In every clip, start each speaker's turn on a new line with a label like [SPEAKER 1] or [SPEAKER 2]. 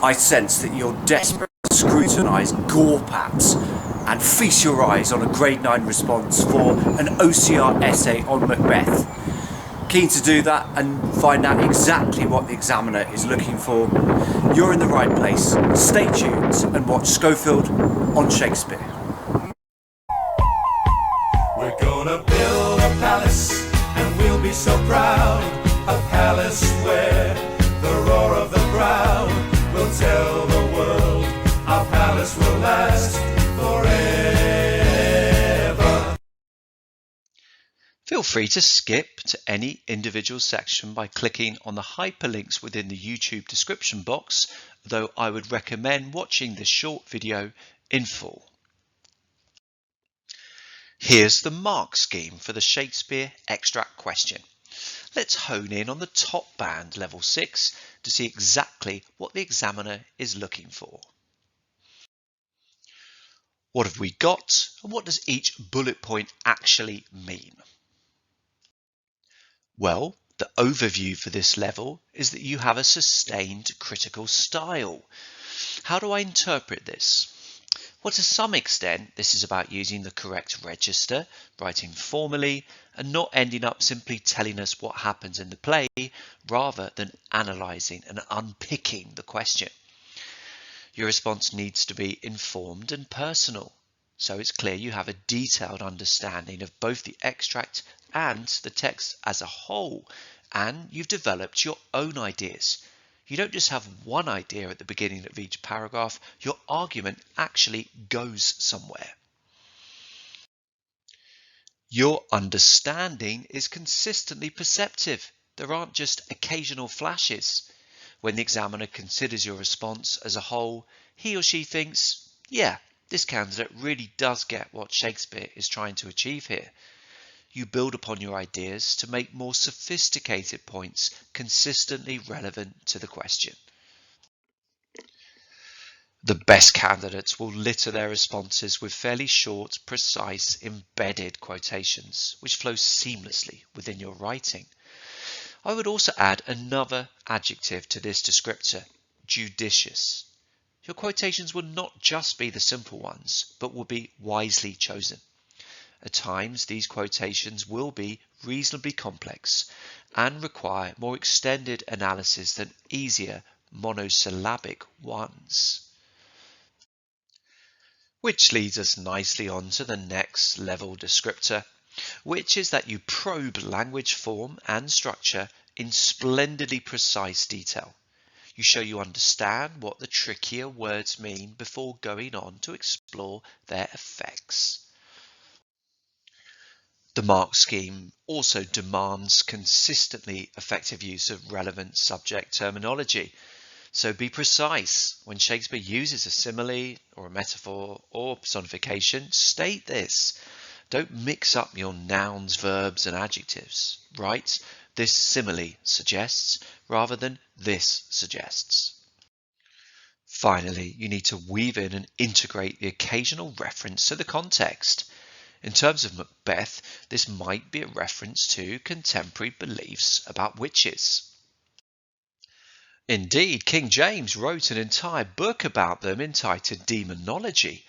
[SPEAKER 1] I sense that you're desperate to scrutinise Gorpaps and feast your eyes on a grade 9 response for an OCR essay on Macbeth. Keen to do that and find out exactly what the examiner is looking for? You're in the right place. Stay tuned and watch Schofield on Shakespeare.
[SPEAKER 2] We're gonna build a palace and we'll be so proud. A palace where the roar of the crowd will tell the world our palace will last forever.
[SPEAKER 3] Feel free to skip to any individual section by clicking on the hyperlinks within the YouTube description box, though I would recommend watching this short video in full. Here's the mark scheme for the Shakespeare extract question. Let's hone in on the top band, level 6, to see exactly what the examiner is looking for. What have we got, and what does each bullet point actually mean? Well, the overview for this level is that you have a sustained critical style. How do I interpret this? Well, to some extent, this is about using the correct register, writing formally, and not ending up simply telling us what happens in the play, rather than analysing and unpicking the question. Your response needs to be informed and personal, so it's clear you have a detailed understanding of both the extract and the text as a whole, and you've developed your own ideas. You don't just have one idea at the beginning of each paragraph, your argument actually goes somewhere. Your understanding is consistently perceptive. There aren't just occasional flashes. When the examiner considers your response as a whole, he or she thinks, yeah, this candidate really does get what Shakespeare is trying to achieve here. You build upon your ideas to make more sophisticated points consistently relevant to the question. The best candidates will litter their responses with fairly short, precise, embedded quotations, which flow seamlessly within your writing. I would also add another adjective to this descriptor, judicious. Your quotations will not just be the simple ones, but will be wisely chosen. At times, these quotations will be reasonably complex and require more extended analysis than easier monosyllabic ones. Which leads us nicely on to the next level descriptor, which is that you probe language form and structure in splendidly precise detail. You show you understand what the trickier words mean before going on to explore their effects. The mark scheme also demands consistently effective use of relevant subject terminology. So be precise. When Shakespeare uses a simile or a metaphor or personification, state this. Don't mix up your nouns, verbs and adjectives. Write, this simile suggests, rather than this suggests. Finally, you need to weave in and integrate the occasional reference to the context. In terms of Macbeth, this might be a reference to contemporary beliefs about witches. Indeed, King James wrote an entire book about them entitled Demonology,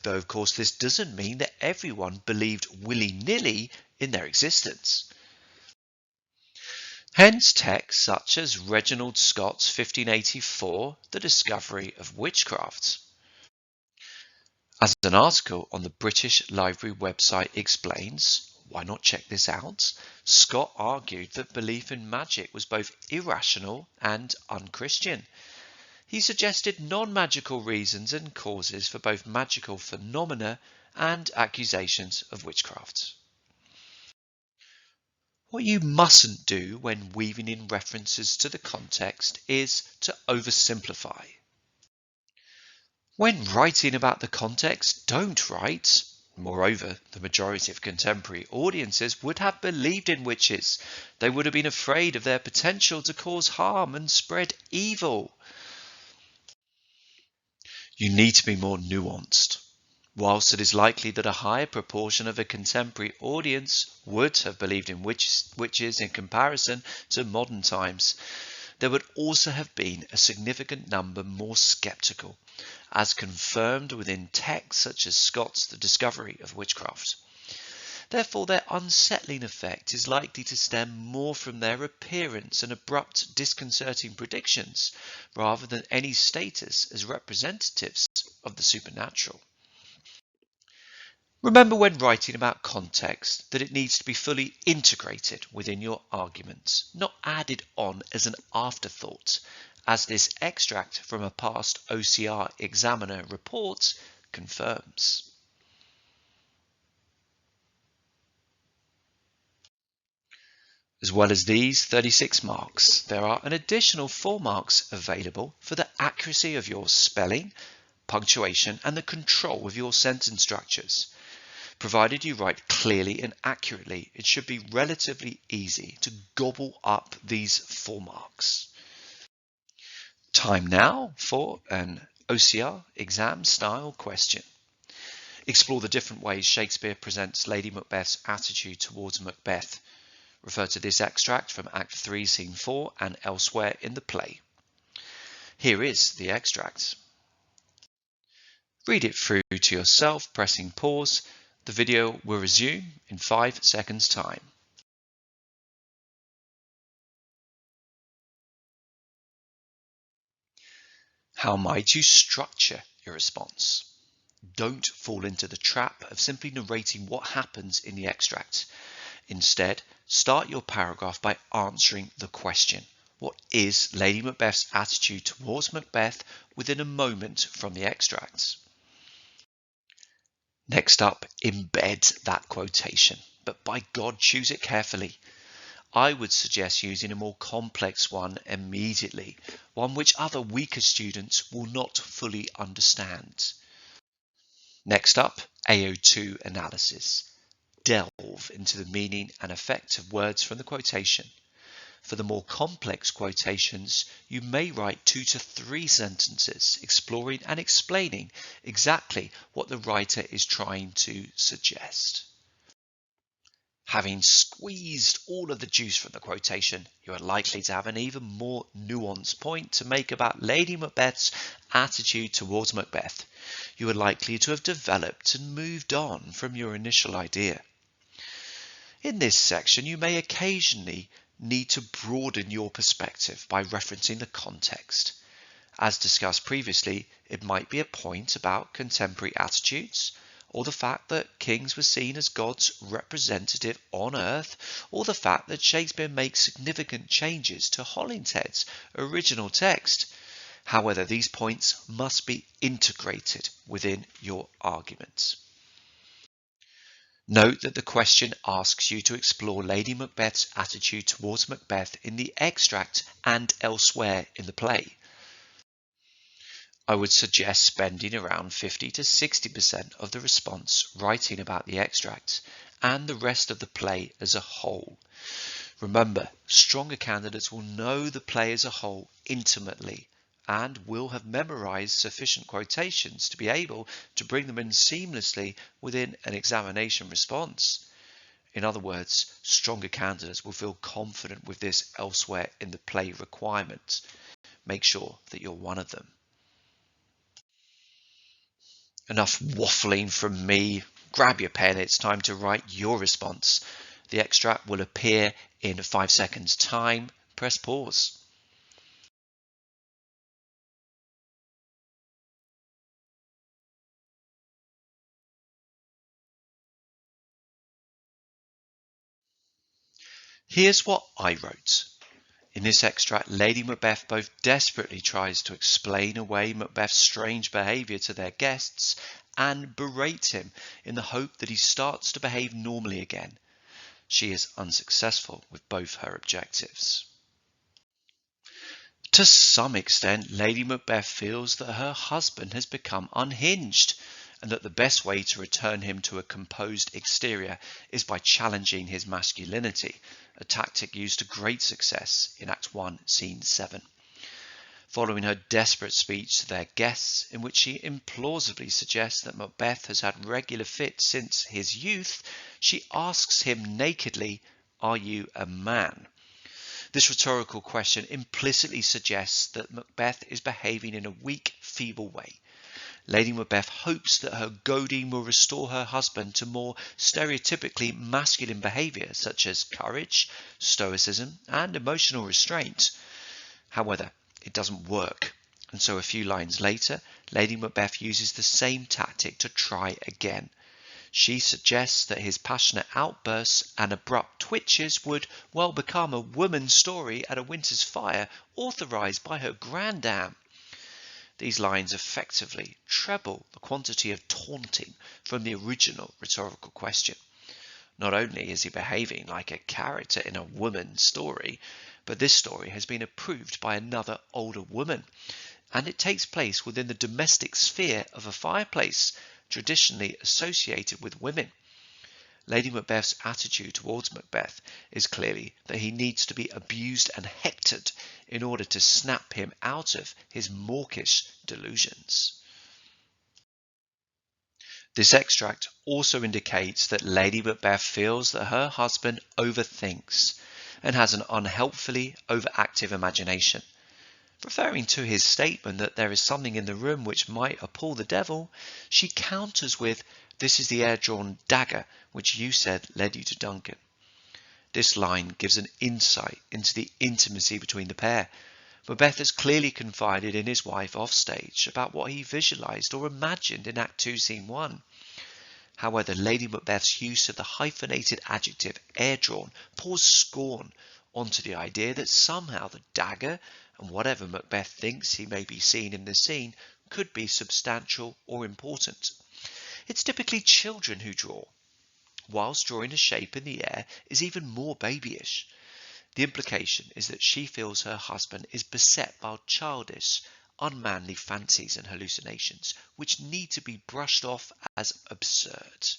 [SPEAKER 3] though of course this doesn't mean that everyone believed willy-nilly in their existence. Hence texts such as Reginald Scott's 1584, The Discovery of Witchcraft. As an article on the British Library website explains, why not check this out? Scott argued that belief in magic was both irrational and unchristian. He suggested non-magical reasons and causes for both magical phenomena and accusations of witchcraft. What you mustn't do when weaving in references to the context is to oversimplify. When writing about the context, don't write. Moreover, the majority of contemporary audiences would have believed in witches. They would have been afraid of their potential to cause harm and spread evil. You need to be more nuanced. Whilst it is likely that a higher proportion of a contemporary audience would have believed in witches in comparison to modern times, there would also have been a significant number more sceptical, as confirmed within texts such as Scott's The Discovery of Witchcraft. Therefore, their unsettling effect is likely to stem more from their appearance and abrupt, disconcerting predictions, rather than any status as representatives of the supernatural. Remember when writing about context that it needs to be fully integrated within your arguments, not added on as an afterthought, as this extract from a past OCR examiner report confirms. As well as these 36 marks, there are an additional 4 marks available for the accuracy of your spelling, punctuation, and the control of your sentence structures. Provided you write clearly and accurately, it should be relatively easy to gobble up these 4 marks. Time now for an OCR exam style question. Explore the different ways Shakespeare presents Lady Macbeth's attitude towards Macbeth. Refer to this extract from Act 3, Scene 4 and elsewhere in the play. Here is the extract. Read it through to yourself, pressing pause. The video will resume in 5 seconds' time. How might you structure your response? Don't fall into the trap of simply narrating what happens in the extract. Instead, start your paragraph by answering the question. What is Lady Macbeth's attitude towards Macbeth within a moment from the extracts? Next up, embed that quotation, but by God, choose it carefully. I would suggest using a more complex one immediately, one which other weaker students will not fully understand. Next up, AO2 analysis. Delve into the meaning and effect of words from the quotation. For the more complex quotations, you may write 2 to 3 sentences exploring and explaining exactly what the writer is trying to suggest. Having squeezed all of the juice from the quotation, you are likely to have an even more nuanced point to make about Lady Macbeth's attitude towards Macbeth. You are likely to have developed and moved on from your initial idea. In this section, you may occasionally need to broaden your perspective by referencing the context. As discussed previously, it might be a point about contemporary attitudes, or the fact that kings were seen as God's representative on earth, or the fact that Shakespeare makes significant changes to Hollinshead's original text. However, these points must be integrated within your argument. Note that the question asks you to explore Lady Macbeth's attitude towards Macbeth in the extract and elsewhere in the play. I would suggest spending around 50 to 60% of the response writing about the extract and the rest of the play as a whole. Remember, stronger candidates will know the play as a whole intimately and will have memorized sufficient quotations to be able to bring them in seamlessly within an examination response. In other words, stronger candidates will feel confident with this elsewhere in the play requirement. Make sure that you're one of them. Enough waffling from me. Grab your pen, it's time to write your response. The extract will appear in 5 seconds' time. Press pause. Here's what I wrote. In this extract, Lady Macbeth both desperately tries to explain away Macbeth's strange behaviour to their guests and berate him in the hope that he starts to behave normally again. She is unsuccessful with both her objectives. To some extent, Lady Macbeth feels that her husband has become unhinged and that the best way to return him to a composed exterior is by challenging his masculinity, a tactic used to great success in Act 1, Scene 7. Following her desperate speech to their guests, in which she implausibly suggests that Macbeth has had regular fits since his youth, she asks him nakedly, "Are you a man?" This rhetorical question implicitly suggests that Macbeth is behaving in a weak, feeble way. Lady Macbeth hopes that her goading will restore her husband to more stereotypically masculine behaviour such as courage, stoicism and emotional restraint. However, it doesn't work, and so a few lines later, Lady Macbeth uses the same tactic to try again. She suggests that his passionate outbursts and abrupt twitches would well become a woman's story at a winter's fire authorised by her grandam. These lines effectively treble the quantity of taunting from the original rhetorical question. Not only is he behaving like a character in a woman's story, but this story has been approved by another older woman, and it takes place within the domestic sphere of a fireplace, traditionally associated with women. Lady Macbeth's attitude towards Macbeth is clearly that he needs to be abused and hectored in order to snap him out of his mawkish delusions. This extract also indicates that Lady Macbeth feels that her husband overthinks and has an unhelpfully overactive imagination. Referring to his statement that there is something in the room which might appall the devil, she counters with, "This is the air-drawn dagger which you said led you to Duncan." This line gives an insight into the intimacy between the pair. Macbeth has clearly confided in his wife offstage about what he visualised or imagined in Act 2, Scene 1. However, Lady Macbeth's use of the hyphenated adjective air-drawn pours scorn onto the idea that somehow the dagger and whatever Macbeth thinks he may be seeing in the scene could be substantial or important. It's typically children who draw, whilst drawing a shape in the air is even more babyish. The implication is that she feels her husband is beset by childish, unmanly fancies and hallucinations, which need to be brushed off as absurd.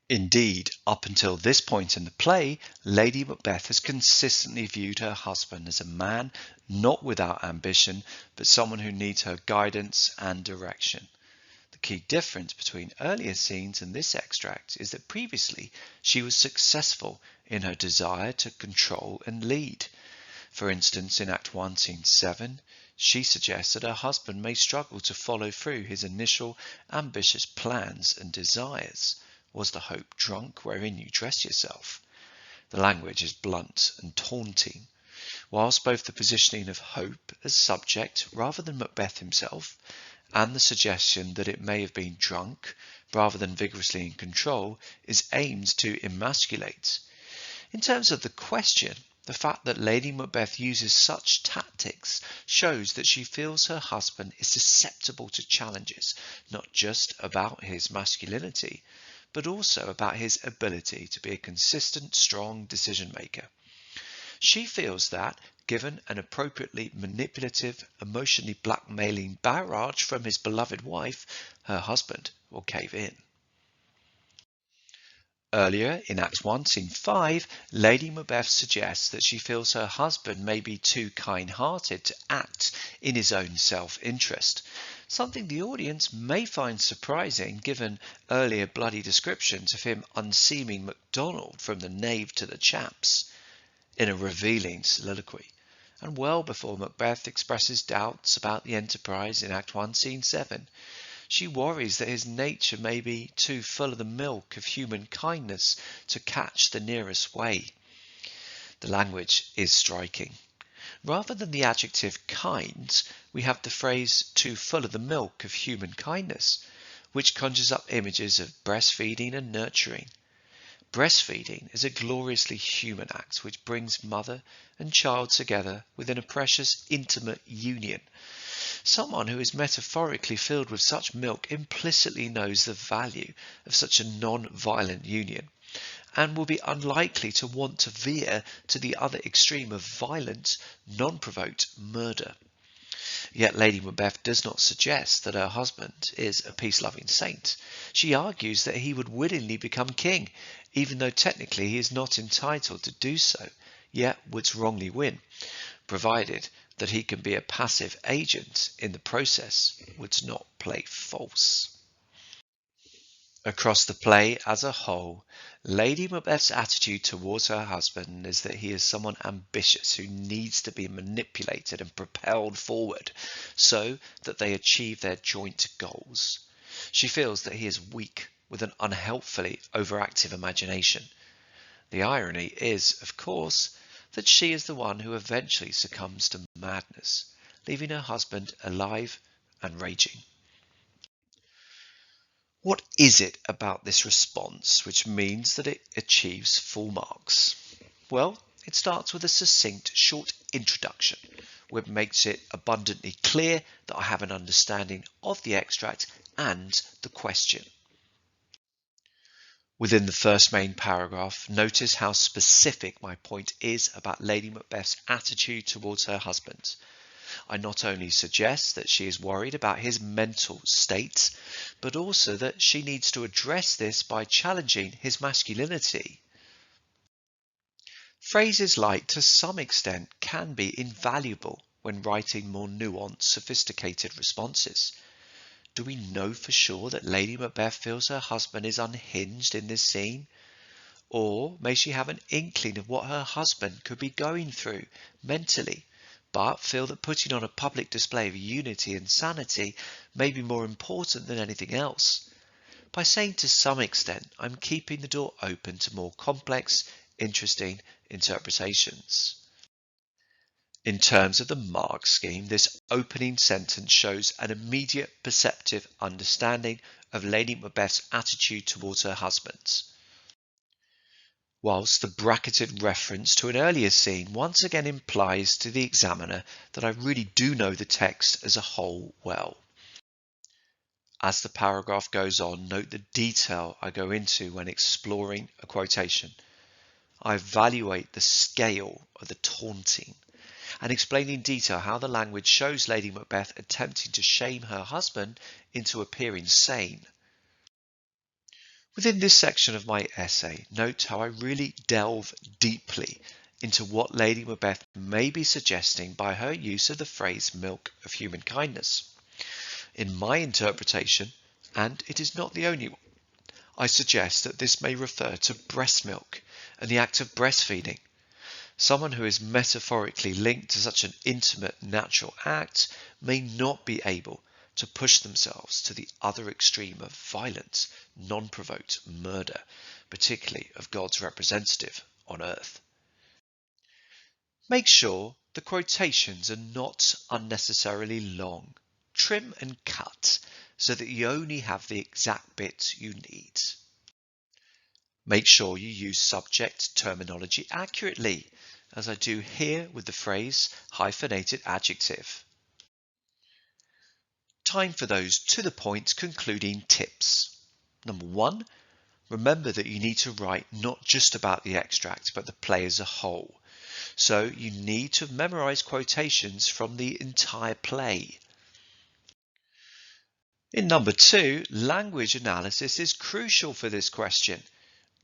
[SPEAKER 3] Indeed, up until this point in the play, Lady Macbeth has consistently viewed her husband as a man not without ambition, but someone who needs her guidance and direction. The key difference between earlier scenes and this extract is that previously she was successful in her desire to control and lead. For instance, in Act 1, Scene 7, she suggests that her husband may struggle to follow through his initial ambitious plans and desires. Was the hope drunk wherein you dress yourself? The language is blunt and taunting, whilst both the positioning of hope as subject rather than Macbeth himself, and the suggestion that it may have been drunk rather than vigorously in control, is aimed to emasculate. In terms of the question, the fact that Lady Macbeth uses such tactics shows that she feels her husband is susceptible to challenges, not just about his masculinity, but also about his ability to be a consistent, strong decision maker. She feels that, given an appropriately manipulative, emotionally blackmailing barrage from his beloved wife, her husband will cave in. Earlier, in Act 1, Scene 5, Lady Macbeth suggests that she feels her husband may be too kind-hearted to act in his own self-interest, something the audience may find surprising given earlier bloody descriptions of him unseeming MacDonald from the nave to the chaps, in a revealing soliloquy, and well before Macbeth expresses doubts about the enterprise in Act 1, Scene 7. She worries that his nature may be too full of the milk of human kindness to catch the nearest way. The language is striking. Rather than the adjective kind, we have the phrase too full of the milk of human kindness, which conjures up images of breastfeeding and nurturing. Breastfeeding is a gloriously human act which brings mother and child together within a precious, intimate union. Someone who is metaphorically filled with such milk implicitly knows the value of such a non-violent union, and will be unlikely to want to veer to the other extreme of violent, non-provoked murder. Yet Lady Macbeth does not suggest that her husband is a peace-loving saint. She argues that he would willingly become king, even though technically he is not entitled to do so, yet would wrongly win, provided that he can be a passive agent in the process, would not play false. Across the play as a whole, Lady Macbeth's attitude towards her husband is that he is someone ambitious who needs to be manipulated and propelled forward so that they achieve their joint goals. She feels that he is weak with an unhelpfully overactive imagination. The irony is, of course, that she is the one who eventually succumbs to madness, leaving her husband alive and raging. What is it about this response which means that it achieves full marks? Well, it starts with a succinct, short introduction, which makes it abundantly clear that I have an understanding of the extract and the question. Within the first main paragraph, notice how specific my point is about Lady Macbeth's attitude towards her husband. I not only suggest that she is worried about his mental state, but also that she needs to address this by challenging his masculinity. Phrases like "to some extent" can be invaluable when writing more nuanced, sophisticated responses. Do we know for sure that Lady Macbeth feels her husband is unhinged in this scene? Or may she have an inkling of what her husband could be going through mentally, but feel that putting on a public display of unity and sanity may be more important than anything else? By saying "to some extent," I'm keeping the door open to more complex, interesting interpretations. In terms of the mark scheme, this opening sentence shows an immediate perceptive understanding of Lady Macbeth's attitude towards her husband, whilst the bracketed reference to an earlier scene once again implies to the examiner that I really do know the text as a whole well. As the paragraph goes on, note the detail I go into when exploring a quotation. I evaluate the scale of the taunting and explain in detail how the language shows Lady Macbeth attempting to shame her husband into appearing sane. Within this section of my essay, note how I really delve deeply into what Lady Macbeth may be suggesting by her use of the phrase "milk of human kindness." In my interpretation, and it is not the only one, I suggest that this may refer to breast milk and the act of breastfeeding. Someone who is metaphorically linked to such an intimate, natural act may not be able to push themselves to the other extreme of violent, non-provoked murder, particularly of God's representative on earth. Make sure the quotations are not unnecessarily long. Trim and cut so that you only have the exact bits you need. Make sure you use subject terminology accurately, as I do here with the phrase hyphenated adjective. Time for those to-the-point concluding tips. Number 1, remember that you need to write not just about the extract, but the play as a whole. So you need to memorize quotations from the entire play. In number 2, language analysis is crucial for this question.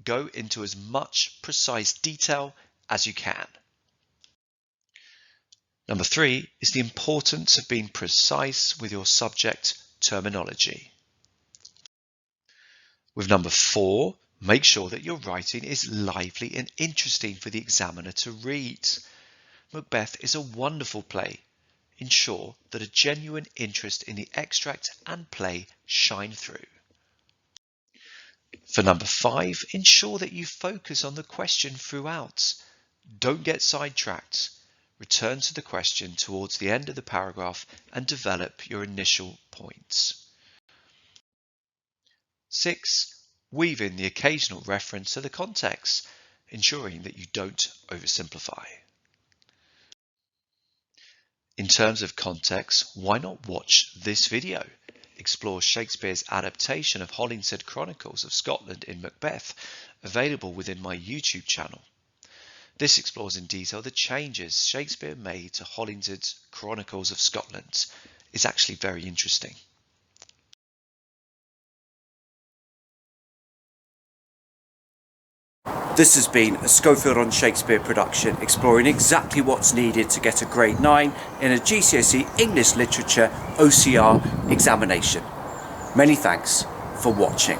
[SPEAKER 3] Go into as much precise detail as you can. Number 3 is the importance of being precise with your subject terminology. With number 4, make sure that your writing is lively and interesting for the examiner to read. Macbeth is a wonderful play. Ensure that a genuine interest in the extract and play shine through. For number 5, ensure that you focus on the question throughout. Don't get sidetracked. Return to the question towards the end of the paragraph and develop your initial points. 6. Weave in the occasional reference to the context, ensuring that you don't oversimplify. In terms of context, why not watch this video? Explore Shakespeare's adaptation of Hollinshed Chronicles of Scotland in Macbeth, available within my YouTube channel. This explores in detail the changes Shakespeare made to Hollinshed's Chronicles of Scotland. It's actually very interesting.
[SPEAKER 1] This has been a Schofield on Shakespeare production, exploring exactly what's needed to get a grade 9 in a GCSE English Literature OCR examination. Many thanks for watching.